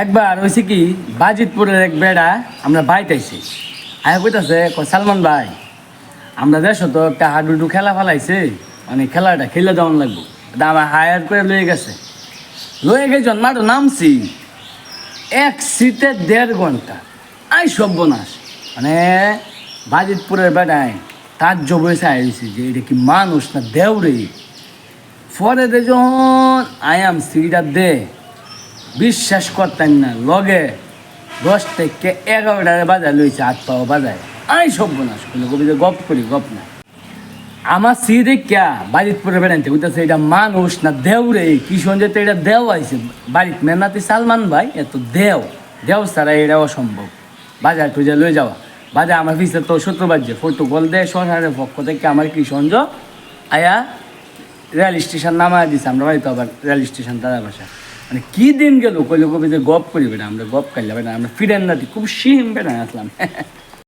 একবার হয়েছে কি বাজিতপুরের এক বেড়া আমরা বাইতাইছি আয়া কইতাছে সালমান ভাই আমরা দেশ তো একটা হাডুডু খেলা ফেলাইছে মানে খেলাটা খেলে দেওয়ান লাগবো এটা আমার হায়ার করে লয়ে গেছে লয়ে গেছে মাঠে নামছি এক সিটে 1.5 ঘন্টা আই সর্বনাশ মানে বাজিতপুরের বেড়ায় তার জবয়েছে আইছি যে এটা কি মানুষ না দেওরে পরে দে যখন আয়াম সিটা দে বিশ্বাস করতেন না লগে 10 থেকে 11টারে বাজায় লইছে হাত পাওয়া বাজায় আই সর্বনাশ করলে কবিতা গপ করি গপ না আমার সি দেখা বাড়িতে বেড়াইতে বুঝতেছে এটা মানুষ না দেও রে কিশোরগঞ্জে এটা দেও আইছে বাড়িতে মেনাতি সালমান ভাই এত দেও দেও ছাড়া এটা অসম্ভব বাজার টুজা লয়ে যাওয়া বাজার আমার পিছিয়ে তো সত্তর বাজছে ফটোকল দেয় সরকারের পক্ষ থেকে আমার কিশোরগঞ্জ আয়া রেল স্টেশন নামায় দিছে আমরা বাড়িতে আবার রেল স্টেশন দাদা বাসা মানে কি দিন গেল কইলে কবি যে গপ করি বেটা আমরা গপ খাইলে বেটা আমরা ফিরেন নাটি খুব সিম বেটা আসলাম